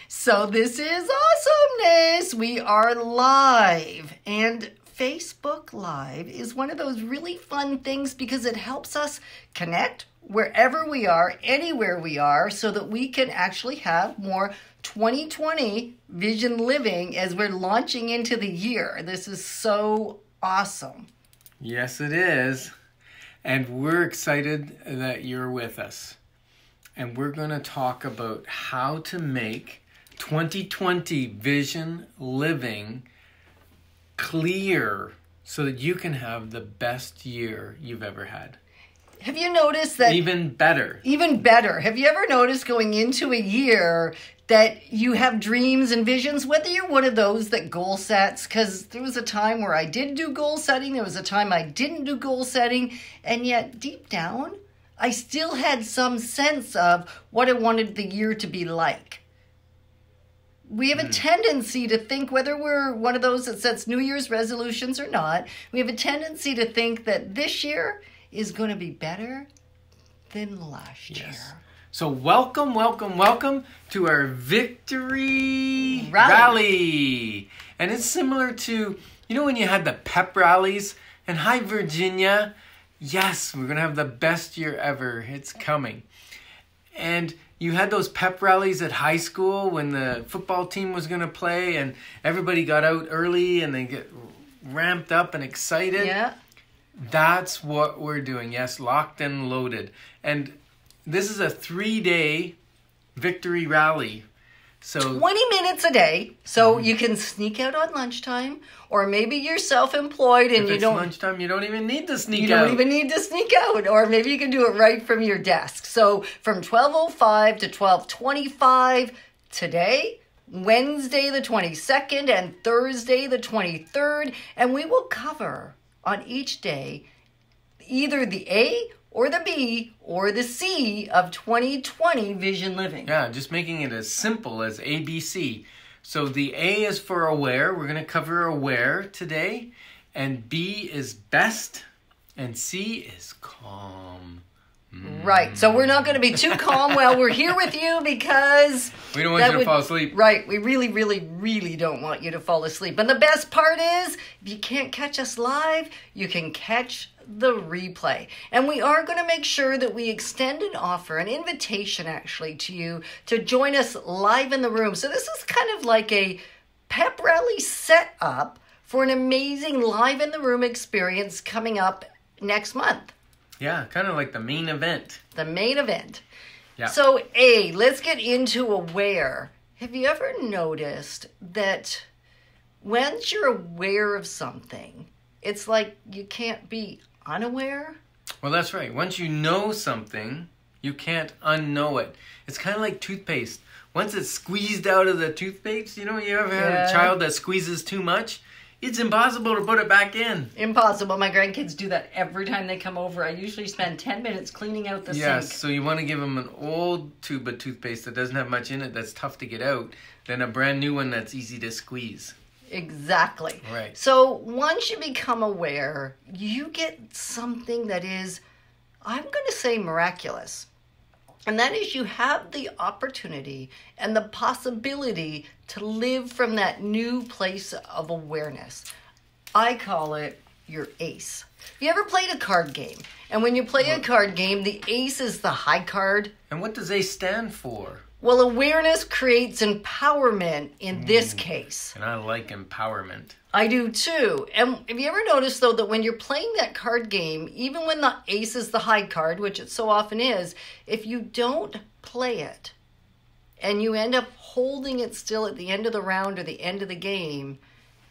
So this is awesomeness. We are live, and Facebook Live is one of those really fun things because it helps us connect wherever we are, anywhere we are, so that we can actually have more 2020 vision living as we're launching into the year. This is so awesome. Yes, it is. And we're excited that you're with us. And we're going to talk about how to make 2020 vision living clear so that you can have the best year you've ever had. Have you noticed that? Even better. Even better. Have you ever noticed going into a year that you have dreams and visions, whether you're one of those that goal sets? Because there was a time where I did do goal setting. There was a time I didn't do goal setting. And yet deep down, I still had some sense of what I wanted the year to be like. We have a tendency to think, whether we're one of those that sets New Year's resolutions or not, we have a tendency to think that this year is going to be better than last year. So welcome to our Victory Rally. And it's similar to, when you had the pep rallies, and hi Virginia, yes, we're going to have the best year ever. It's coming. And you had those pep rallies at high school when the football team was going to play and everybody got out early and they get ramped up and excited. Yeah. That's what we're doing. Yes, locked and loaded. And this is a 3-day victory rally. So 20 minutes a day, so you can sneak out on lunchtime, or maybe you're self-employed and if it's lunchtime, you don't even need to sneak out. You don't even need to sneak out, or maybe you can do it right from your desk. So from 12:05 to 12:25 today, Wednesday the 22nd, and Thursday the 23rd, and we will cover on each day either the A or the B or the C of 2020 vision living. Yeah, just making it as simple as ABC. So the A is for aware. We're going to cover aware today. And B is best. And C is calm. Right. So we're not going to be too calm while we're here with you because we don't want you to fall asleep. Right. We really, really, really don't want you to fall asleep. And the best part is, if you can't catch us live, you can catch the replay. And we are going to make sure that we extend an offer, an invitation actually to you to join us live in the room. So this is kind of like a pep rally setup for an amazing live in the room experience coming up next month. Yeah, kind of like the main event. The main event. Yeah. So A, let's get into aware. Have you ever noticed that once you're aware of something, it's like you can't be unaware? Well, that's right. Once you know something, you can't unknow it. It's kind of like toothpaste. Once it's squeezed out of the toothpaste, you ever had a child that squeezes too much? It's impossible to put it back in. Impossible. My grandkids do that every time they come over. I usually spend 10 minutes cleaning out the sink. Yes, so you want to give them an old tube of toothpaste that doesn't have much in it, that's tough to get out, than a brand new one that's easy to squeeze. Exactly. Right. So once you become aware, you get something that is, I'm going to say, miraculous. And that is, you have the opportunity and the possibility to live from that new place of awareness. I call it your ace. Have you ever played a card game? And when you play a card game, the ace is the high card. And what does ACE stand for? Well, awareness creates empowerment in this case. And I like empowerment. I do too. And have you ever noticed, though, that when you're playing that card game, even when the ace is the high card, which it so often is, if you don't play it and you end up holding it still at the end of the round or the end of the game,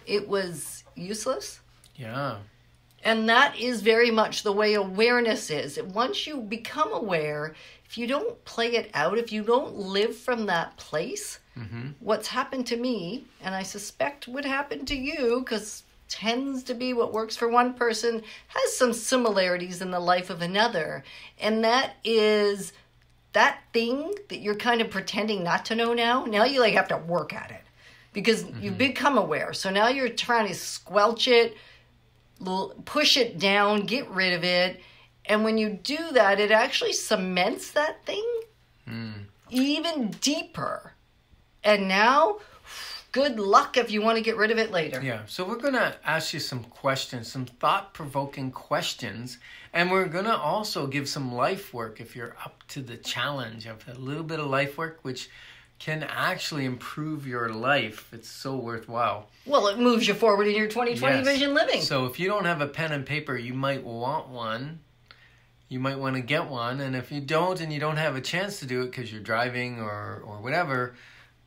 it was useless? Yeah. And that is very much the way awareness is. Once you become aware, if you don't play it out, if you don't live from that place, what's happened to me, and I suspect would happen to you, because tends to be what works for one person, has some similarities in the life of another. And that is that thing that you're kind of pretending not to know now. Now you have to work at it because you've become aware. So now you're trying to squelch it, push it down, get rid of it. And when you do that, it actually cements that thing even deeper. And now, good luck if you want to get rid of it later. Yeah, so we're going to ask you some questions, some thought-provoking questions, and we're going to also give some life work if you're up to the challenge of a little bit of life work, which can actually improve your life. It's so worthwhile. Well, it moves you forward in your 2020 Yes. vision living. So if you don't have a pen and paper, you might want one. You might want to get one, and if you don't and you don't have a chance to do it because you're driving or whatever,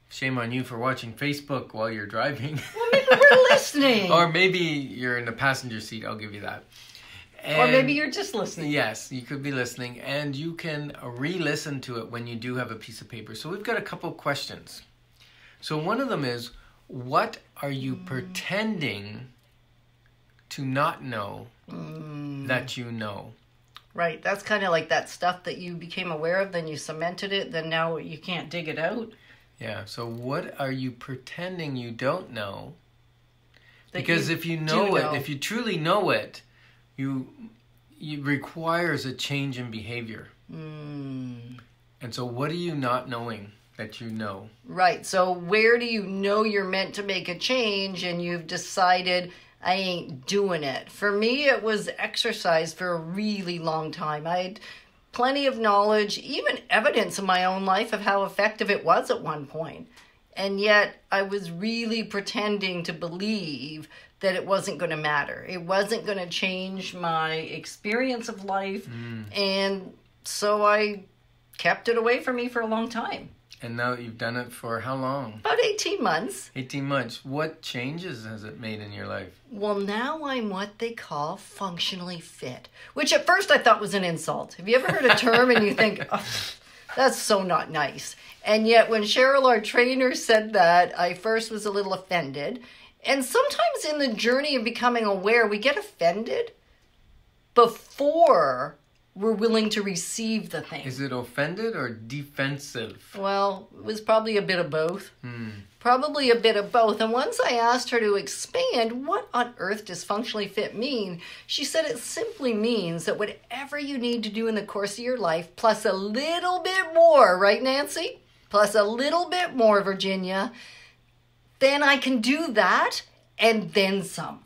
shame on you for watching Facebook while you're driving. Well, maybe we're listening. Or maybe you're in the passenger seat, I'll give you that. Or maybe you're just listening. Yes, you could be listening, and you can re-listen to it when you do have a piece of paper. So we've got a couple questions. So one of them is, what are you pretending to not know that you know? Right, that's kind of like that stuff that you became aware of, then you cemented it, then now you can't dig it out. Yeah, so what are you pretending you don't know? That Because you if you know do it, know. if you truly know it, it requires a change in behavior. And so what are you not knowing that you know? Right, so where do you know you're meant to make a change and you've decided, I ain't doing it? For me, it was exercise for a really long time. I had plenty of knowledge, even evidence in my own life of how effective it was at one point. And yet I was really pretending to believe that it wasn't going to matter. It wasn't going to change my experience of life. And so I kept it away from me for a long time. And now you've done it for how long? About 18 months. 18 months. What changes has it made in your life? Well, now I'm what they call functionally fit, which at first I thought was an insult. Have you ever heard a term and you think, oh, that's so not nice? And yet when Cheryl, our trainer, said that, I first was a little offended. And sometimes in the journey of becoming aware, we get offended before we're willing to receive the thing. Is it offended or defensive? Well, it was probably a bit of both. Probably a bit of both. And once I asked her to expand, what on earth does functionally fit mean? She said it simply means that whatever you need to do in the course of your life, plus a little bit more, right, Nancy? Plus a little bit more, Virginia, then I can do that and then some.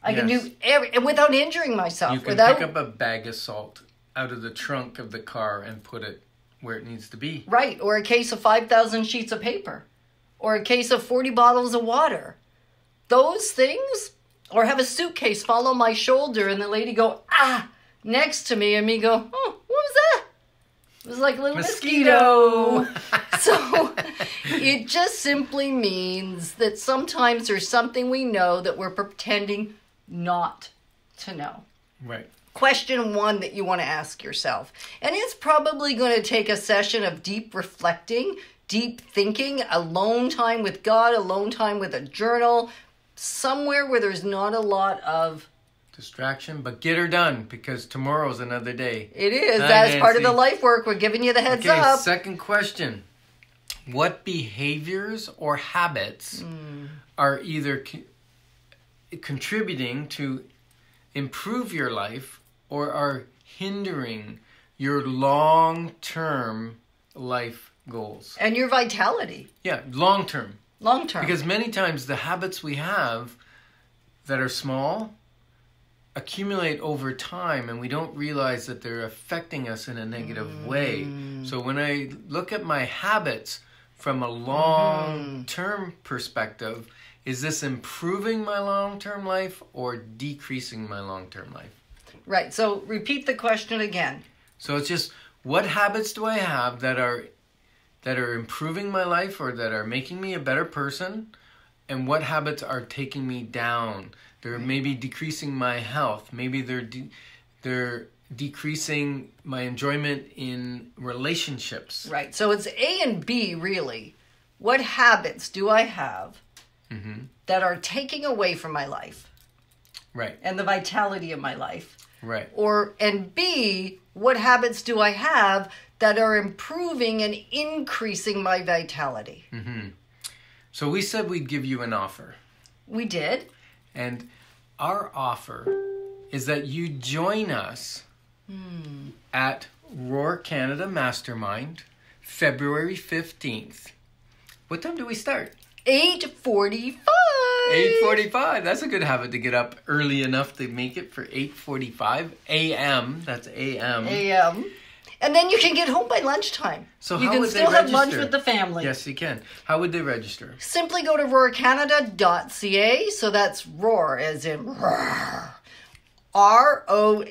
I can do and without injuring myself. You can without pick up a bag of salt out of the trunk of the car and put it where it needs to be. Right, or a case of 5,000 sheets of paper, or a case of 40 bottles of water. Those things, or have a suitcase fall on my shoulder and the lady go, next to me, and me go, oh, what was that? It was like a little mosquito. So it just simply means that sometimes there's something we know that we're pretending not to know. Right. Question one that you want to ask yourself. And it's probably going to take a session of deep reflecting, deep thinking, alone time with God, alone time with a journal, somewhere where there's not a lot of distraction, but get her done because tomorrow's another day. It is. Hi, That's part of Nancy. the life work. We're giving you the heads Okay, up. second question. What behaviors or habits are either contributing to improve your life or are hindering your long-term life goals? And your vitality. Yeah, long-term. Long-term. Because many times the habits we have that are small accumulate over time and we don't realize that they're affecting us in a negative way. So when I look at my habits from a long-term perspective, is this improving my long-term life or decreasing my long-term life? Right. So repeat the question again. So it's just, what habits do I have that are improving my life or that are making me a better person? And what habits are taking me down? They're maybe decreasing my health. Maybe they're decreasing my enjoyment in relationships. Right. So it's A and B, really. What habits do I have that are taking away from my life? Right. And the vitality of my life. Right. And B, what habits do I have that are improving and increasing my vitality? So we said we'd give you an offer. We did. And our offer is that you join us at Roar Canada Mastermind, February 15th What time do we start? 8:45. 8:45. That's a good habit to get up early enough to make it for 8:45 a.m. That's a.m. a.m. And then you can get home by lunchtime. So you how can would still they have register? lunch with the family. Yes, you can. How would they register? Simply go to roarcanada.ca. So that's roar as in roar. ROAR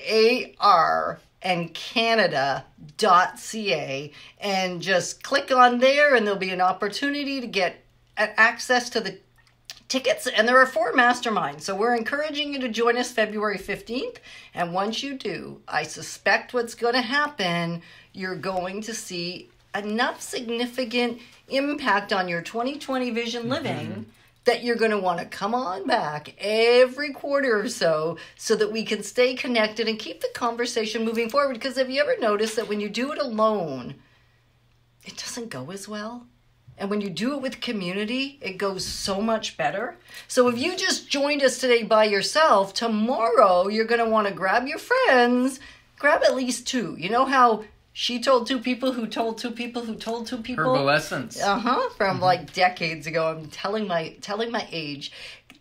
and Canada.ca, and just click on there and there'll be an opportunity to get access to the tickets, and there are 4 masterminds. So we're encouraging you to join us February 15th. And once you do, I suspect what's going to happen, you're going to see enough significant impact on your 2020 vision living that you're going to want to come on back every quarter or so that we can stay connected and keep the conversation moving forward. Because have you ever noticed that when you do it alone, it doesn't go as well? And when you do it with community, it goes so much better. So if you just joined us today by yourself, tomorrow you're going to want to grab your friends, grab at least 2. You know how she told 2 people who told 2 people who told 2 people? Herbal essence. From like decades ago. I'm telling my age.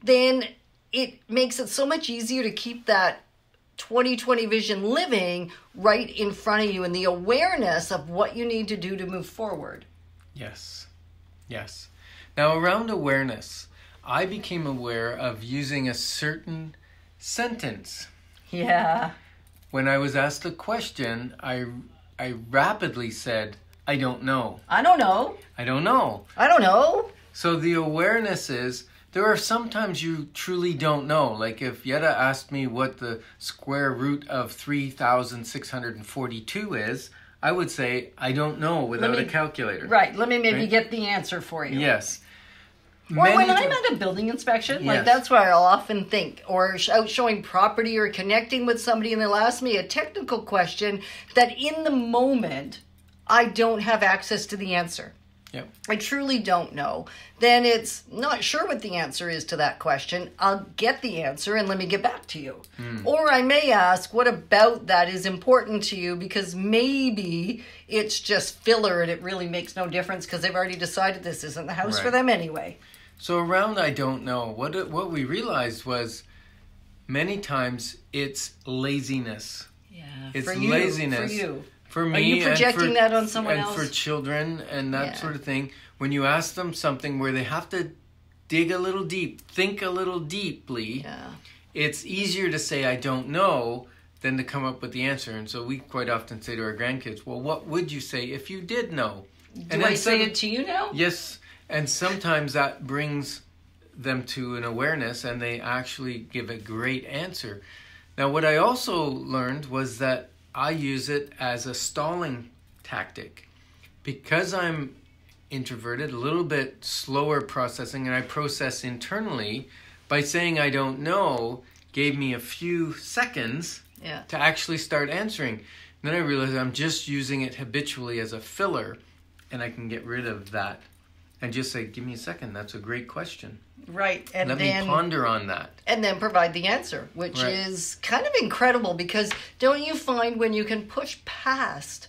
Then it makes it so much easier to keep that 2020 vision living right in front of you and the awareness of what you need to do to move forward. Yes. Yes. Now, around awareness, I became aware of using a certain sentence. Yeah. When I was asked a question, I rapidly said, I don't know. I don't know. I don't know. I don't know. So the awareness is, there are sometimes you truly don't know. Like if Yetta asked me what the square root of 3,642 is, I would say, I don't know without a calculator. Right. Let me maybe get the answer for you. Yes. Or when I'm at a building inspection, like that's where I'll often think, or out showing property or connecting with somebody and they'll ask me a technical question that in the moment, I don't have access to the answer. Yep. I truly don't know. Then it's not sure what the answer is to that question. I'll get the answer and let me get back to you. Or I may ask, what about that is important to you? Because maybe it's just filler and it really makes no difference because they've already decided this isn't the house for them anyway. So around I don't know, what we realized was many times it's laziness. Yeah, it's for you, laziness. For you. For me, are you projecting that on someone else? And for children and that sort of thing. When you ask them something where they have to dig a little deep, think a little deeply, it's easier to say, I don't know, than to come up with the answer. And so we quite often say to our grandkids, well, what would you say if you did know? Do I say it to you now? Yes. And sometimes that brings them to an awareness and they actually give a great answer. Now, what I also learned was that I use it as a stalling tactic. Because I'm introverted, a little bit slower processing, and I process internally, by saying I don't know gave me a few seconds to actually start answering. And then I realized I'm just using it habitually as a filler, and I can get rid of that and just say, give me a second, that's a great question. Right. And let me ponder on that. And then provide the answer, which is kind of incredible because don't you find when you can push past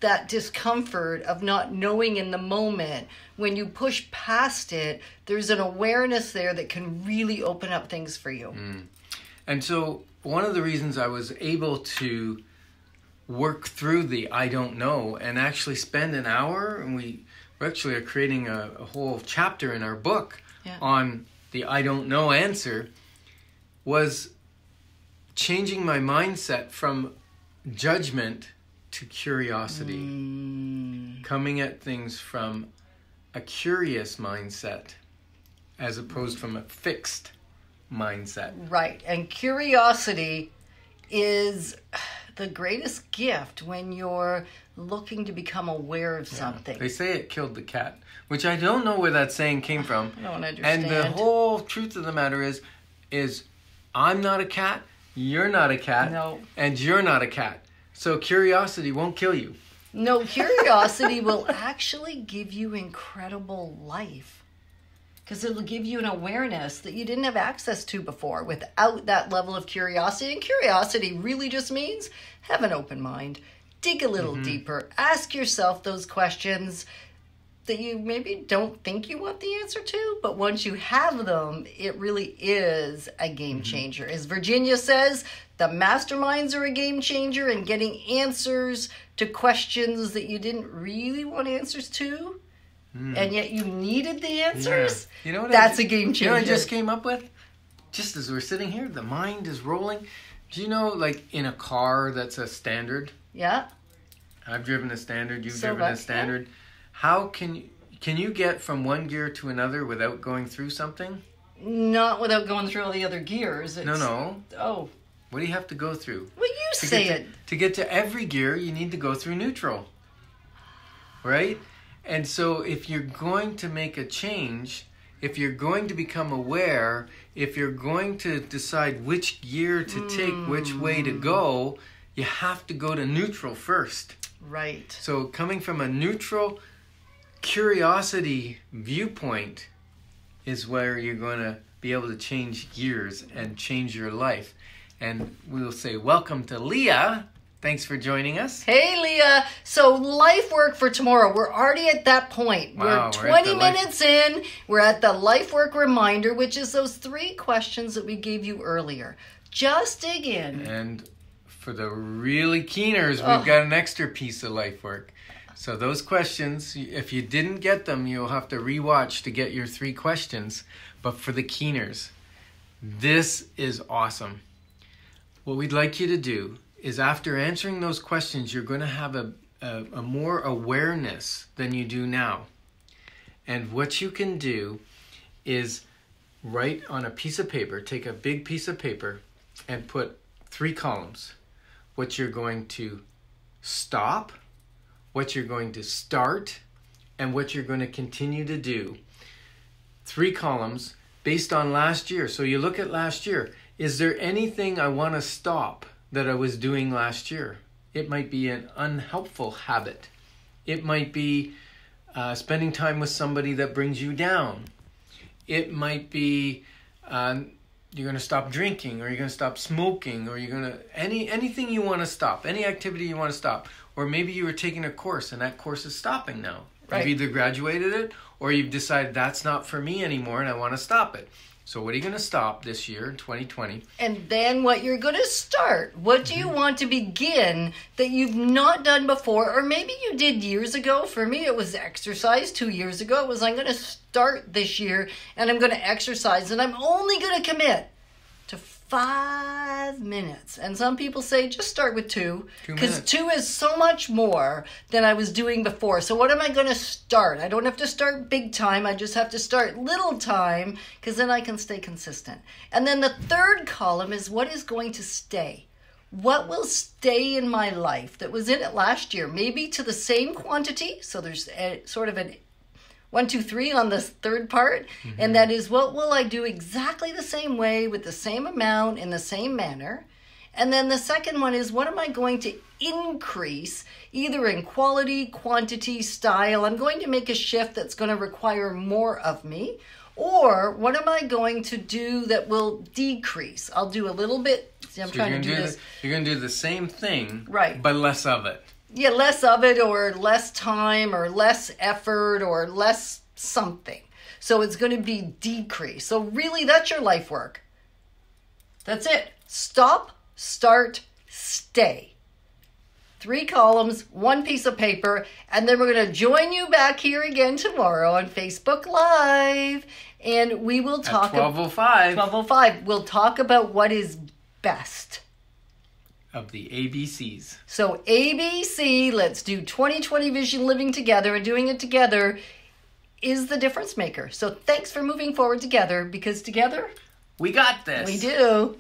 that discomfort of not knowing in the moment, when you push past it, there's an awareness there that can really open up things for you. And so one of the reasons I was able to work through the I don't know and actually spend an hour, and we actually are creating a whole chapter in our book on the I don't know answer, was changing my mindset from judgment to curiosity. Coming at things from a curious mindset as opposed from a fixed mindset. Right. And curiosity is the greatest gift when you're looking to become aware of something. They say it killed the cat, which I don't know where that saying came from. I don't understand. And the whole truth of the matter is I'm not a cat, you're not a cat, and you're not a cat. So curiosity won't kill you. No, curiosity will actually give you incredible life. Because it'll give you an awareness that you didn't have access to before without that level of curiosity. And curiosity really just means have an open mind. Dig a little deeper. Ask yourself those questions. that you maybe don't think you want the answer to, but once you have them, it really is a game changer. As Virginia says, the masterminds are a game changer, and getting answers to questions that you didn't really want answers to, and yet you needed the answers. Yeah. You know what? That's a game changer. You know what I just came up with? Just as we're sitting here, the mind is rolling. Do you know, like in a car that's a standard? Yeah. I've driven a standard. You've driven a standard. Yeah. How can you get from one gear to another without going through something? Not without going through all the other gears. No. Oh. What do you have to go through? Well, you say it. To get to every gear, you need to go through neutral. Right? And so if you're going to make a change, if you're going to become aware, if you're going to decide which gear to take, which way to go, you have to go to neutral first. Right. So coming from a neutral curiosity viewpoint is where you're going to be able to change gears and change your life. And we'll say welcome to Leah. Thanks for joining us. Hey, Leah. So life work for tomorrow. We're already at that point. Wow, we're 20 minutes in. We're at the life work reminder, which is those 3 questions that we gave you earlier. Just dig in. And for the really keeners, we've got an extra piece of life work. So those questions, if you didn't get them, you'll have to rewatch to get your 3 questions. But for the keeners, this is awesome. What we'd like you to do is after answering those questions, you're going to have a more awareness than you do now. And what you can do is write on a piece of paper, take a big piece of paper and put 3 columns. What you're going to stop, what you're going to start, and what you're going to continue to do. 3 columns based on last year. So you look at last year. Is there anything I want to stop that I was doing last year? It might be an unhelpful habit. It might be spending time with somebody that brings you down. It might be you're going to stop drinking, or you're going to stop smoking, or you're going to anything you want to stop, any activity you want to stop. Or maybe you were taking a course and that course is stopping now. Right. You've either graduated it or you've decided that's not for me anymore and I want to stop it. So what are you going to stop this year in 2020? And then what you're going to start. What do you want to begin that you've not done before, or maybe you did years ago? For me, it was exercise 2 years ago. It was, I'm going to start this year and I'm going to exercise, and I'm only going to commit to 5 minutes. And some people say just start with 2, because 2 is so much more than I was doing before. So what am I going to start? I don't have to start big time. I just have to start little time, because then I can stay consistent. And then the 3rd column is what is going to stay. What will stay in my life that was in it last year? Maybe to the same quantity. So there's sort of an 1, 2, 3 on this 3rd part. And that is, what will I do exactly the same way, with the same amount, in the same manner? And then the 2nd one is, what am I going to increase, either in quality, quantity, style? I'm going to make a shift that's going to require more of me. Or what am I going to do that will decrease? I'll do a little bit. See, I'm trying to do this. You're going to do the same thing, right, but less of it. Yeah, less of it, or less time, or less effort, or less something. So it's going to be decrease. So really, that's your life work. That's it. Stop, start, stay. 3 columns, 1 piece of paper, and then we're going to join you back here again tomorrow on Facebook Live, and we will talk at 12:05. 12:05. We'll talk about what is best. Of the ABCs. So ABC, let's do 20/20 vision living together, and doing it together is the difference maker. So thanks for moving forward together, because together we got this. We do.